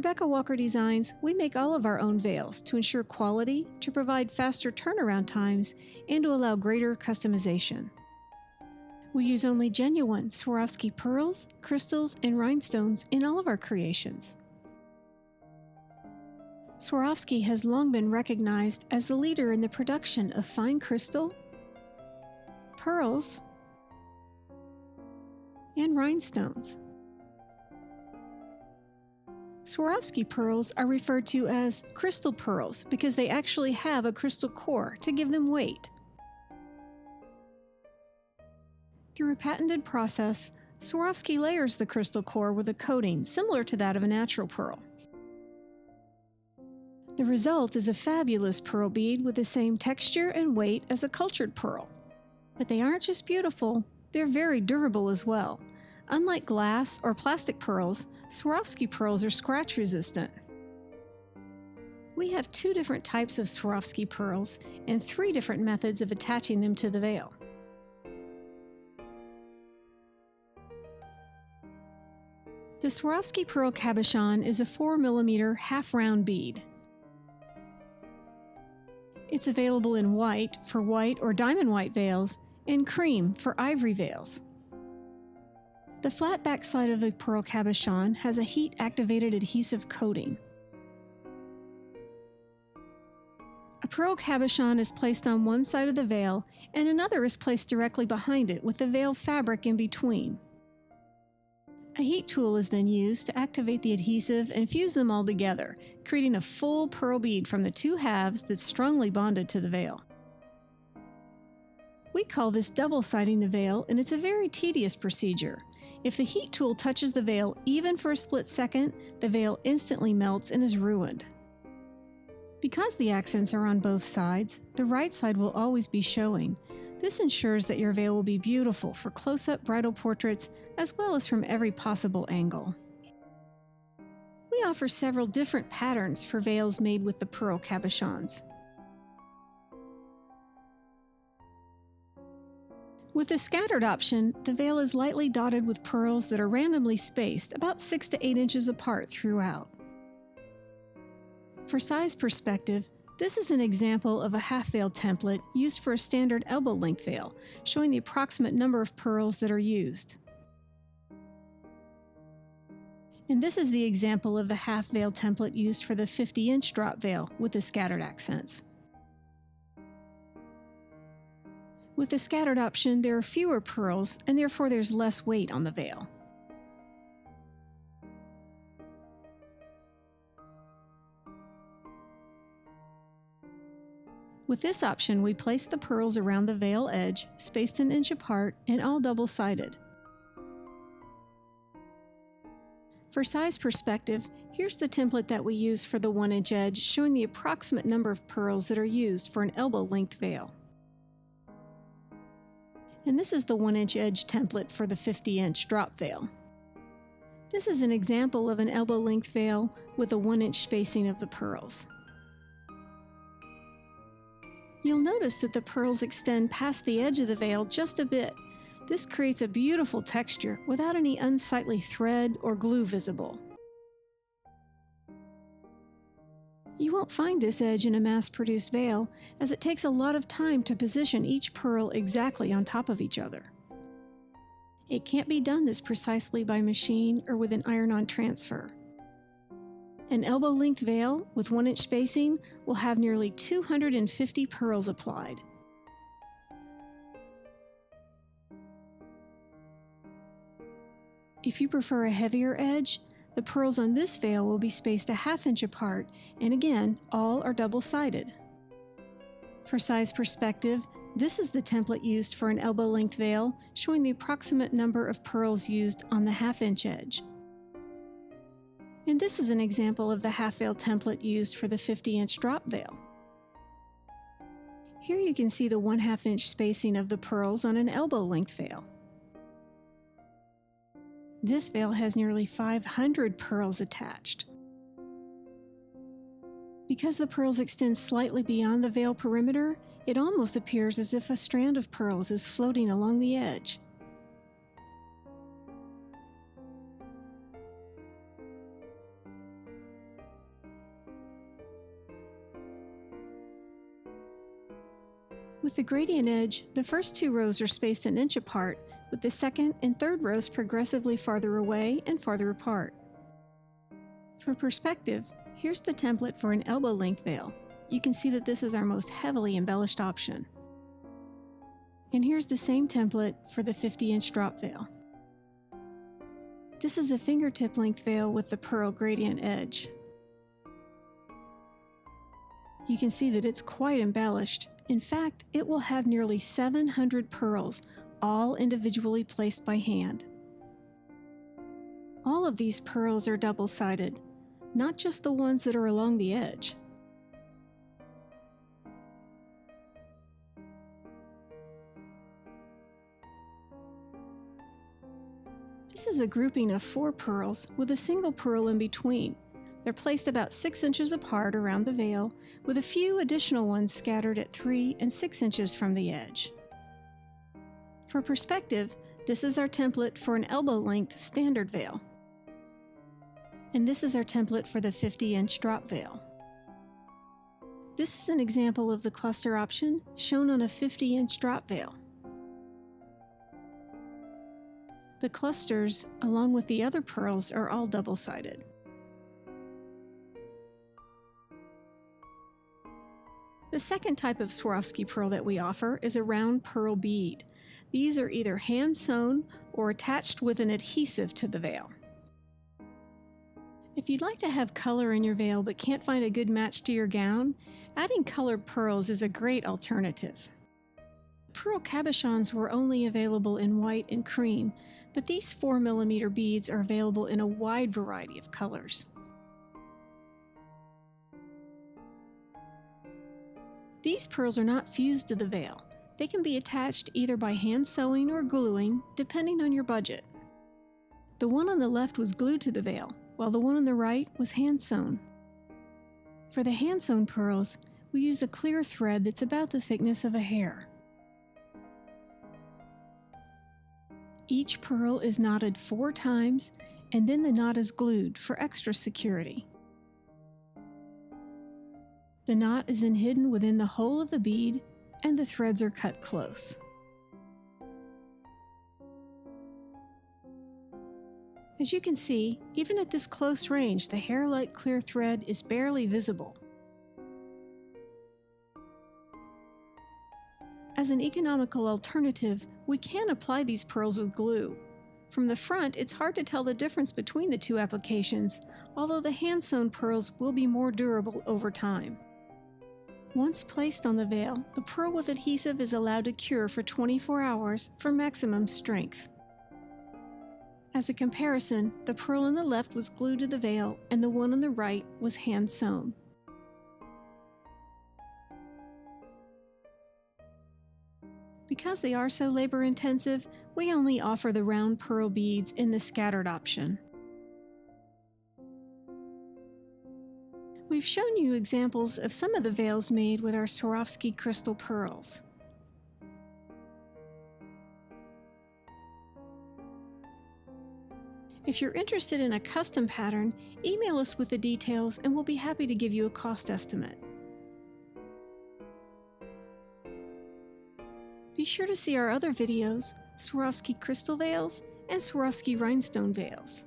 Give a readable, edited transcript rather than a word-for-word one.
Rebecca Walker Designs, we make all of our own veils to ensure quality, to provide faster turnaround times, and to allow greater customization. We use only genuine Swarovski pearls, crystals, and rhinestones in all of our creations. Swarovski has long been recognized as the leader in the production of fine crystal, pearls, and rhinestones. Swarovski pearls are referred to as crystal pearls because they actually have a crystal core to give them weight. Through a patented process, Swarovski layers the crystal core with a coating similar to that of a natural pearl. The result is a fabulous pearl bead with the same texture and weight as a cultured pearl. But they aren't just beautiful, they're very durable as well. Unlike glass or plastic pearls, Swarovski pearls are scratch resistant. We have 2 different types of Swarovski pearls and 3 different methods of attaching them to the veil. The Swarovski pearl cabochon is a 4mm half-round bead. It's available in white for white or diamond white veils and cream for ivory veils. The flat back side of the pearl cabochon has a heat-activated adhesive coating. A pearl cabochon is placed on one side of the veil and another is placed directly behind it with the veil fabric in between. A heat tool is then used to activate the adhesive and fuse them all together, creating a full pearl bead from the 2 halves that's strongly bonded to the veil. We call this double-siding the veil, and it's a very tedious procedure. If the heat tool touches the veil even for a split second, the veil instantly melts and is ruined. Because the accents are on both sides, the right side will always be showing. This ensures that your veil will be beautiful for close-up bridal portraits as well as from every possible angle. We offer several different patterns for veils made with the pearl cabochons. With the scattered option, the veil is lightly dotted with pearls that are randomly spaced about 6 to 8 inches apart throughout. For size perspective, this is an example of a half veil template used for a standard elbow length veil, showing the approximate number of pearls that are used. And this is the example of the half veil template used for the 50-inch drop veil with the scattered accents. With the scattered option, there are fewer pearls, and therefore there's less weight on the veil. With this option, we place the pearls around the veil edge, spaced an inch apart, and all double-sided. For size perspective, here's the template that we use for the 1-inch edge, showing the approximate number of pearls that are used for an elbow-length veil. And this is the 1-inch edge template for the 50-inch drop veil. This is an example of an elbow-length veil with a 1-inch spacing of the pearls. You'll notice that the pearls extend past the edge of the veil just a bit. This creates a beautiful texture without any unsightly thread or glue visible. You won't find this edge in a mass-produced veil, as it takes a lot of time to position each pearl exactly on top of each other. It can't be done this precisely by machine or with an iron-on transfer. An elbow-length veil with 1-inch spacing will have nearly 250 pearls applied. If you prefer a heavier edge, the pearls on this veil will be spaced a ½ inch apart, and again, all are double-sided. For size perspective, this is the template used for an elbow-length veil, showing the approximate number of pearls used on the ½ inch edge. And this is an example of the half veil template used for the 50-inch drop veil. Here you can see the 1/2 inch spacing of the pearls on an elbow-length veil. This veil has nearly 500 pearls attached. Because the pearls extend slightly beyond the veil perimeter, it almost appears as if a strand of pearls is floating along the edge. With the gradient edge, the first two rows are spaced an inch apart, with the second and third rows progressively farther away and farther apart. For perspective, here's the template for an elbow-length veil. You can see that this is our most heavily embellished option. And here's the same template for the 50-inch drop veil. This is a fingertip-length veil with the pearl gradient edge. You can see that it's quite embellished. In fact, it will have nearly 700 pearls, all individually placed by hand. All of these pearls are double-sided, not just the ones that are along the edge. This is a grouping of 4 pearls with a single pearl in between. They're placed about 6 inches apart around the veil, with a few additional ones scattered at 3 and 6 inches from the edge. For perspective, this is our template for an elbow-length standard veil. And this is our template for the 50-inch drop veil. This is an example of the cluster option shown on a 50-inch drop veil. The clusters, along with the other pearls, are all double-sided. The second type of Swarovski pearl that we offer is a round pearl bead. These are either hand-sewn or attached with an adhesive to the veil. If you'd like to have color in your veil but can't find a good match to your gown, adding colored pearls is a great alternative. Pearl cabochons were only available in white and cream, but these 4mm beads are available in a wide variety of colors. These pearls are not fused to the veil. They can be attached either by hand sewing or gluing, depending on your budget. The one on the left was glued to the veil, while the one on the right was hand sewn. For the hand sewn pearls, we use a clear thread that's about the thickness of a hair. Each pearl is knotted 4 times, and then the knot is glued for extra security. The knot is then hidden within the hole of the bead, and the threads are cut close. As you can see, even at this close range, the hair-like clear thread is barely visible. As an economical alternative, we can apply these pearls with glue. From the front, it's hard to tell the difference between the two applications, although the hand-sewn pearls will be more durable over time. Once placed on the veil, the pearl with adhesive is allowed to cure for 24 hours for maximum strength. As a comparison, the pearl on the left was glued to the veil and the one on the right was hand sewn. Because they are so labor intensive, we only offer the round pearl beads in the scattered option. We've shown you examples of some of the veils made with our Swarovski crystal pearls. If you're interested in a custom pattern, email us with the details and we'll be happy to give you a cost estimate. Be sure to see our other videos, Swarovski crystal veils and Swarovski rhinestone veils.